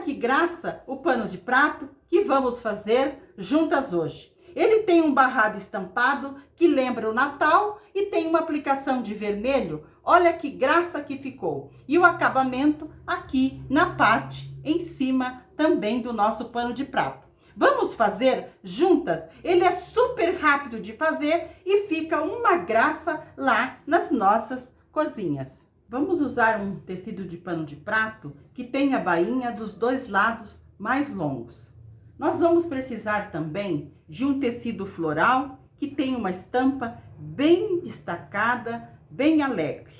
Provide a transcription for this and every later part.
que graça o pano de prato que vamos fazer juntas hoje. Ele tem um barrado estampado que lembra o Natal e tem uma aplicação de vermelho. Olha que graça que ficou. E o acabamento aqui na parte em cima também do nosso pano de prato. Vamos fazer juntas? Ele é super rápido de fazer e fica uma graça lá nas nossas cozinhas. Vamos usar um tecido de pano de prato que tem a bainha dos dois lados mais longos. Nós vamos precisar também de um tecido floral que tem uma estampa bem destacada, bem alegre.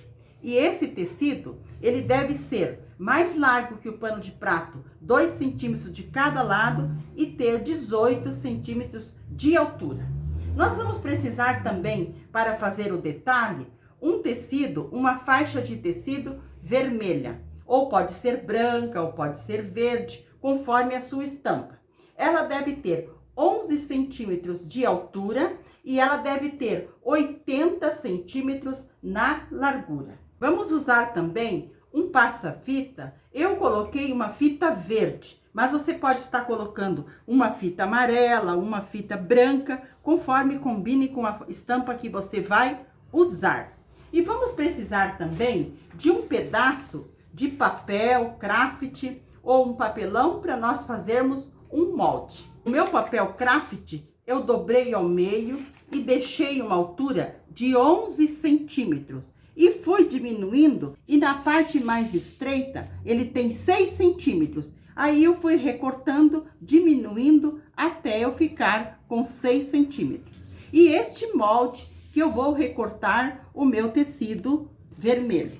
E esse tecido, ele deve ser mais largo que o pano de prato, 2 centímetros de cada lado e ter 18 centímetros de altura. Nós vamos precisar também, para fazer o detalhe, um tecido, uma faixa de tecido vermelha, ou pode ser branca, ou pode ser verde, conforme a sua estampa. Ela deve ter 11 centímetros de altura e ela deve ter 80 centímetros na largura. Vamos usar também um passa-fita. Eu coloquei uma fita verde, mas você pode estar colocando uma fita amarela, uma fita branca, conforme combine com a estampa que você vai usar. E vamos precisar também de um pedaço de papel craft ou um papelão para nós fazermos um molde. O meu papel craft eu dobrei ao meio e deixei uma altura de 11 centímetros. E fui diminuindo e na parte mais estreita ele tem 6 centímetros. Aí eu fui recortando, diminuindo até eu ficar com 6 centímetros. E este molde que eu vou recortar o meu tecido vermelho.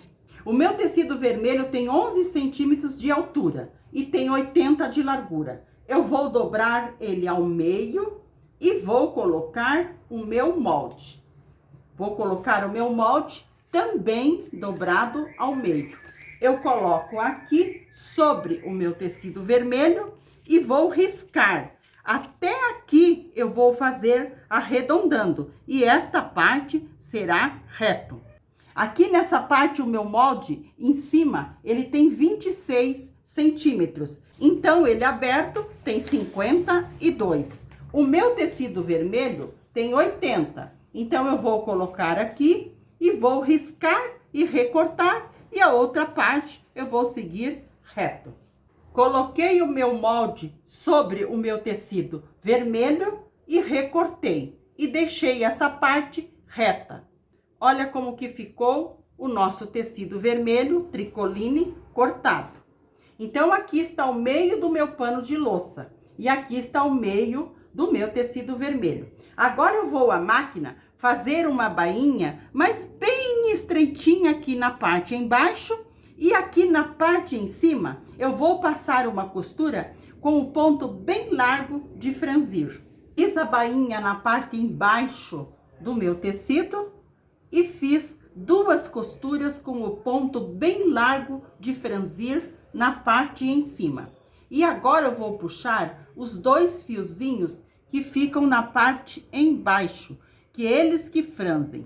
O meu tecido vermelho tem 11 centímetros de altura e tem 80 de largura. Eu vou dobrar ele ao meio e vou colocar o meu molde. Vou colocar o meu molde também dobrado ao meio. Eu coloco aqui sobre o meu tecido vermelho e vou riscar. Até aqui eu vou fazer arredondando e esta parte será reto. Aqui nessa parte o meu molde em cima ele tem 26 centímetros. Então ele aberto tem 52. O meu tecido vermelho tem 80. Então eu vou colocar aqui e vou riscar e recortar e a outra parte eu vou seguir reto. Coloquei o meu molde sobre o meu tecido vermelho e recortei e deixei essa parte reta. Olha como que ficou o nosso tecido vermelho tricoline cortado. Então aqui está o meio do meu pano de louça e aqui está o meio do meu tecido vermelho. Agora eu vou à máquina fazer uma bainha, mas bem estreitinha aqui na parte embaixo e aqui na parte em cima eu vou passar uma costura com o ponto bem largo de franzir. Fiz a bainha na parte embaixo do meu tecido e fiz 2 costuras com o ponto bem largo de franzir na parte em cima. E agora eu vou puxar os 2 fiozinhos que ficam na parte embaixo, que eles que franzem.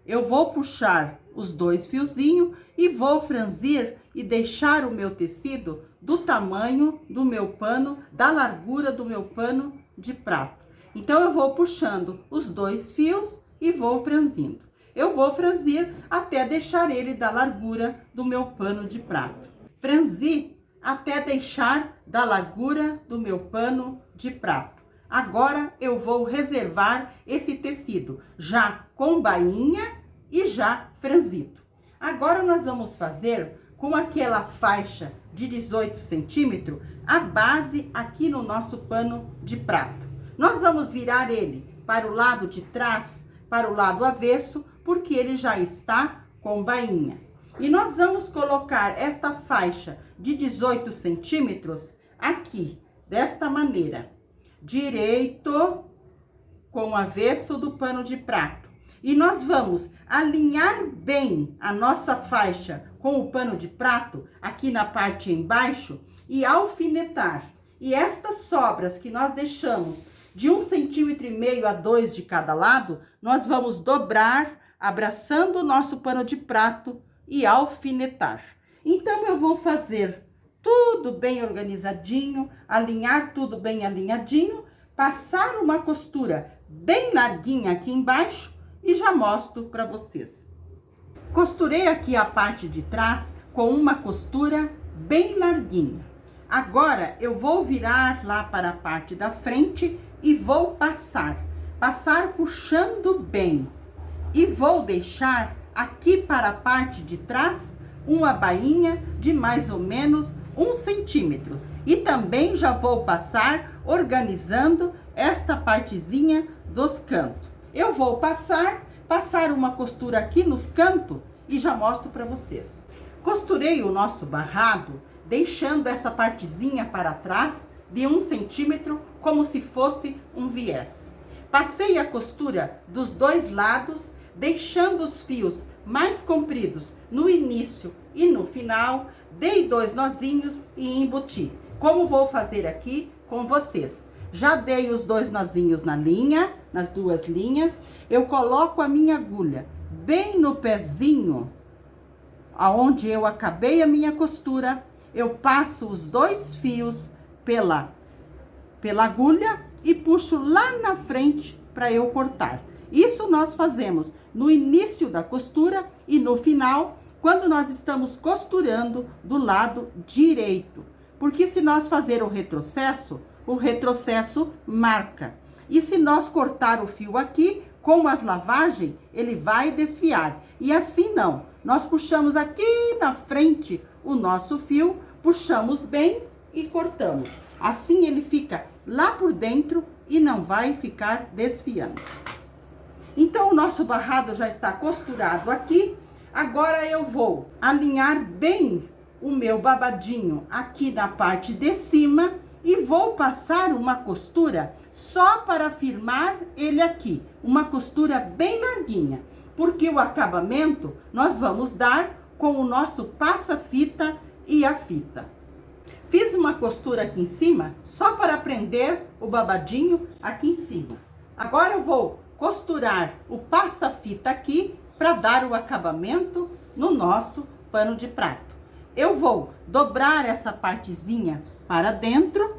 Eu vou puxar os 2 fiozinhos e vou franzir e deixar o meu tecido do tamanho do meu pano, da largura do meu pano de prato. Então eu vou puxando os 2 fios e vou franzindo. Eu vou franzir até deixar ele da largura do meu pano de prato. Franzi até deixar da largura do meu pano de prato. Agora eu vou reservar esse tecido já com bainha e já franzido. Agora nós vamos fazer com aquela faixa de 18 centímetros a base aqui no nosso pano de prato. Nós vamos virar ele para o lado de trás, para o lado avesso, porque ele já está com bainha. E nós vamos colocar esta faixa de 18 centímetros aqui, desta maneira. Direito com o avesso do pano de prato. E nós vamos alinhar bem a nossa faixa com o pano de prato aqui na parte embaixo e alfinetar. E estas sobras que nós deixamos de 1,5 centímetro a 2 de cada lado, nós vamos dobrar, abraçando o nosso pano de prato e alfinetar. Então eu vou fazer tudo bem organizadinho, alinhar tudo bem alinhadinho, passar uma costura bem larguinha aqui embaixo e já mostro para vocês. Costurei aqui a parte de trás com uma costura bem larguinha. Agora eu vou virar lá para a parte da frente e vou passar puxando bem. E vou deixar aqui para a parte de trás uma bainha de mais ou menos 1 centímetro. E também já vou passar organizando esta partezinha dos cantos. Eu vou passar uma costura aqui nos cantos e já mostro para vocês. Costurei o nosso barrado, deixando essa partezinha para trás de 1 centímetro, como se fosse um viés. Passei a costura dos dois lados, deixando os fios mais compridos no início e no final, dei 2 nozinhos e embuti. Como vou fazer aqui com vocês. Já dei os 2 nozinhos na linha, nas 2 linhas, eu coloco a minha agulha bem no pezinho, aonde eu acabei a minha costura, eu passo os 2 fios pela agulha e puxo lá na frente para eu cortar. Isso nós fazemos no início da costura e no final, quando nós estamos costurando do lado direito. Porque se nós fazer o retrocesso marca. E se nós cortar o fio aqui, com as lavagens, ele vai desfiar. E assim não. Nós puxamos aqui na frente o nosso fio, puxamos bem e cortamos. Assim ele fica lá por dentro e não vai ficar desfiando. Então, o nosso barrado já está costurado aqui. Agora eu vou alinhar bem o meu babadinho aqui na parte de cima e vou passar uma costura só para firmar ele aqui. Uma costura bem larguinha, porque o acabamento nós vamos dar com o nosso passa-fita e a fita. Fiz uma costura aqui em cima, só para prender o babadinho aqui em cima. Agora eu vou costurar o passa-fita aqui, para dar o acabamento no nosso pano de prato. Eu vou dobrar essa partezinha para dentro,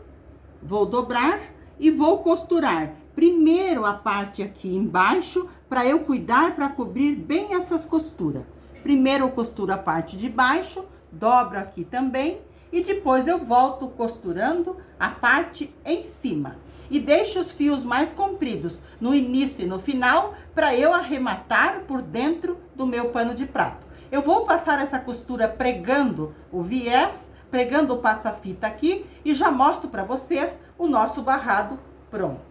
vou dobrar e vou costurar primeiro a parte aqui embaixo, para eu cuidar para cobrir bem essas costuras. Primeiro eu costuro a parte de baixo, dobro aqui também, e depois eu volto costurando a parte em cima. E deixo os fios mais compridos no início e no final, para eu arrematar por dentro do meu pano de prato. Eu vou passar essa costura pregando o viés, pregando o passa-fita aqui, e já mostro para vocês o nosso barrado pronto.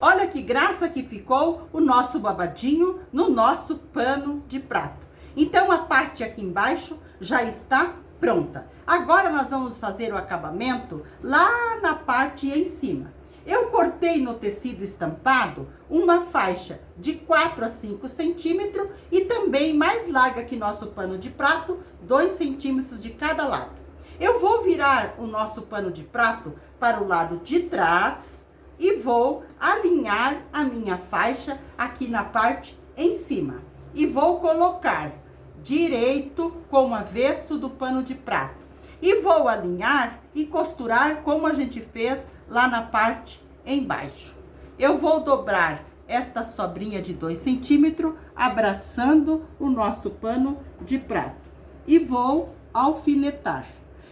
Olha que graça que ficou o nosso babadinho no nosso pano de prato. Então, a parte aqui embaixo já está pronta. Agora, nós vamos fazer o acabamento lá na parte em cima. Eu cortei no tecido estampado uma faixa de 4 a 5 centímetros e também mais larga que nosso pano de prato, 2 centímetros de cada lado. Eu vou virar o nosso pano de prato para o lado de trás e vou alinhar a minha faixa aqui na parte em cima. E vou colocar direito com o avesso do pano de prato. E vou alinhar e costurar como a gente fez lá na parte embaixo. Eu vou dobrar esta sobrinha de 2 centímetros, abraçando o nosso pano de prato. E vou alfinetar.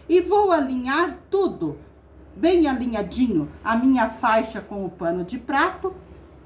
E vou alinhar tudo bem alinhadinho, a minha faixa com o pano de prato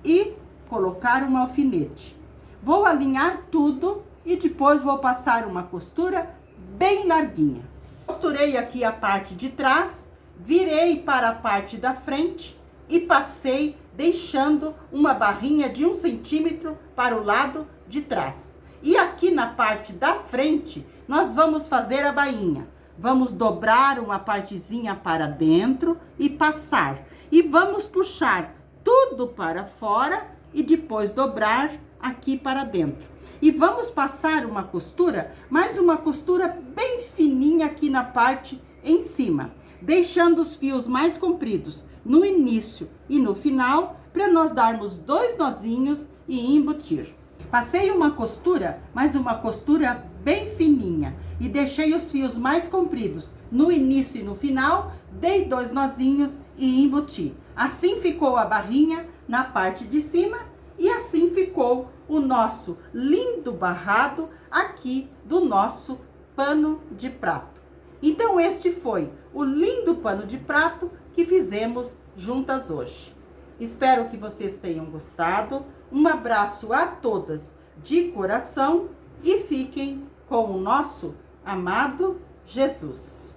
e colocar um alfinete. Vou alinhar tudo e depois vou passar uma costura bem larguinha. Costurei aqui a parte de trás, virei para a parte da frente e passei deixando uma barrinha de 1 centímetro para o lado de trás. E aqui na parte da frente, nós vamos fazer a bainha. Vamos dobrar uma partezinha para dentro e passar. E vamos puxar tudo para fora e depois dobrar aqui para dentro. E vamos passar uma costura, mas uma costura bem fininha aqui na parte em cima, deixando os fios mais compridos no início e no final, para nós darmos 2 nozinhos e embutir. Passei uma costura, mas uma costura bem fininha e deixei os fios mais compridos no início e no final, dei 2 nozinhos e embuti. Assim ficou a barrinha na parte de cima e assim ficou o nosso lindo barrado aqui do nosso pano de prato. Então este foi o lindo pano de prato que fizemos juntas hoje. Espero que vocês tenham gostado. Um abraço a todas de coração e fiquem com o nosso amado Jesus.